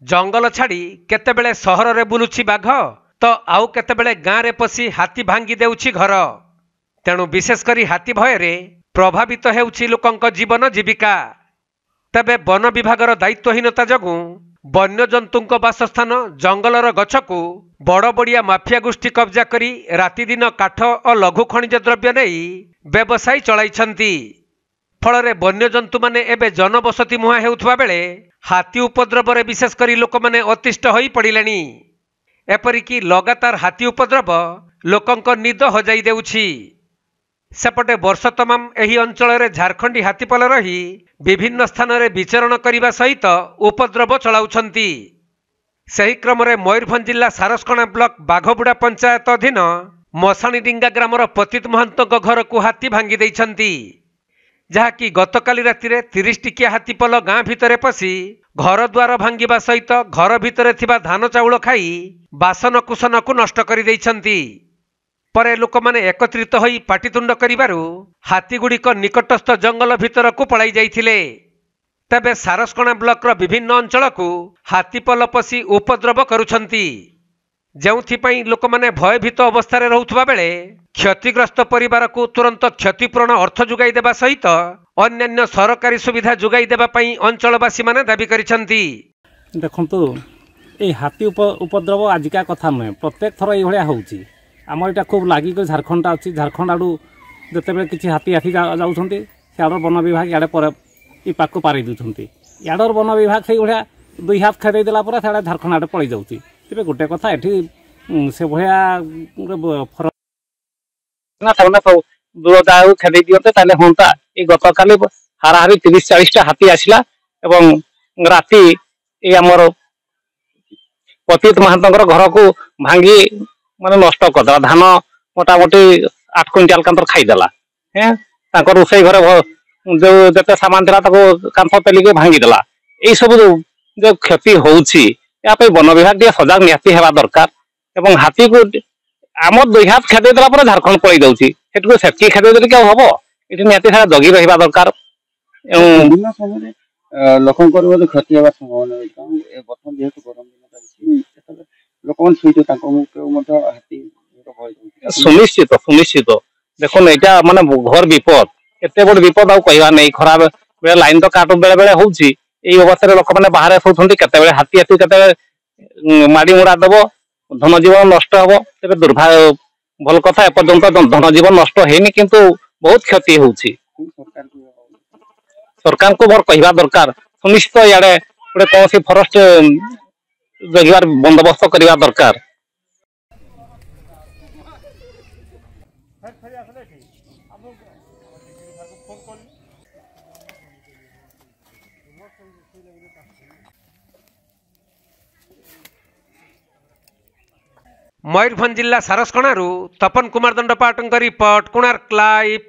जंगल छाड़ी केतेबेले सहर रे बुलुछि बाघ तो आउ केतेबेले गाँ रे पसी हाथी भांगी देउछि घर। तेणु विशेष करी हाथी भय रे प्रभावित हेउछि लोकंक जीवन जीविका। तबे वन विभागर दायित्वहीनता जगु वन्यजंतुंक बासस्थान जंगलर गछकु बड़ बड़िया माफिया गोष्ठी कब्जा करी राति दिन काठ और लघु खनिज द्रव्य नहीं व्यवसाय चलाइछंती। फल वन्यजंतु माने एबे जनबसती मुहां हेउथबा बेले हाथी उपद्रव रे विशेष करी लोक माने अतिष्ठ होई पड़िलेनी। एपरिकी लगातार हाथी उपद्रव लोकंक निद हजाई देउछि। सेपटे वर्ष तमाम एही अंचल रे झारखंडी हाथीपल रही विभिन्न स्थान रे विचरण करने सहित उपद्रव चलाउछंती। सही क्रम रे मयूरभंज जिला सारस्कणा ब्लॉक बाघबुड़ा पंचायत अधीन मसाणीडिंगा ग्रामर पतित महंतक घर को हाथी भांगी देइछंती। जहाँकि गतकाली राति रे 30 टिकिया हाथीपल गाँ भितरे पसी घर द्वार भांगिबा सहित घर भितरे थिबा धान चाउल खाई बासन कुसन को नष्ट करि देइछंती। परे लोक माने एकत्रित होई पाटितुंड करिबारु हाथीगुड़िक निकटस्थ जंगल भितर को पलाई जाइथिले। तबे सारस्कणा ब्लॉक विभिन्न अंचल को हाथीपल पसी उपद्रव करुछंती। जेउथिपाई लोक माने भयभीत अवस्था रे रहुथबा बेले क्षतिग्रस्त परिवार को तुरंत क्षतिपूरण अर्थ जुगाई देबा सहित अन्यान्य सरकारी सुविधा जुगाई देबा पई अंचलवासी माने दाबी करिसंती। देखंतु ए हाथी उपद्रव आजिका कथा नुहे, प्रत्येक थर एई भलिया होउची। आम यहाँ खूब लगिक झारखंड अच्छी झारखंड आड़ू जिते किसी हाथी आसी जाऊँगी सियाड़र वन विभाग इे पाक पारे दूसरी इाड़र वन विभाग से भाया 2 हाथ खेदे देला से झारखंड आड़े पलि जाऊँगी। तेरे गोटे कथा ये से भाया सब दूर जाऊ खेदे दिखते हाँ गत काली हाराहारी 30-40 हाथी आसला राति आमर पतित महंत घर को भांगी माने नष्ट करदेला। धान मोटामोटी 8 क्विंटाल कांतर खाईदेला। रोषे घर जो जिते सामान था कांथ पेलिके भांगीदेला। यही सब जो क्षति होउछि यापे वन विभाग टे सजाग निहाती हेबा दरकार। एवं हाथी को आम 2 हाथ खेदे देला पर झारखंड पलि जाउछि सेटको सेटकी खेदे देले क्या हबो एटी निहाती सारा जगी रहिबा दरकार। विभिन्न समय लोकंकर मध्ये क्षति हेबा संभावना ए बर्तमान जेहेतु गरम दिन लोक सुनिश्चित सुनिश्चित देखो यहाँ माने घर विपद एत बड़ विपद आ कहवा नहीं। खराब बेले लाइन तो काट बेले बेले होउछि एई अवस्था लोक मैंने बाहर सोचुंती केते हाथी आसी केते माड़ी मुड़ा दब धन जीवन नष्ट हम। तेरे दुर्भाग्य भल कथा एपर्यंत धन जीवन नष्ट हैनी किंतु बहुत क्षति होउछि। सरकार को मोर कहवा दरकार सुनिश्चित इे गोटे कौन सी फरेस्ट जगिवार बंदोबस्त करवा दरकार। मयूरभंज जिला सारस्कणारू तपन कुमार दंडपाटଙ୍କ रिपोर्ट कोणार्क लाइव।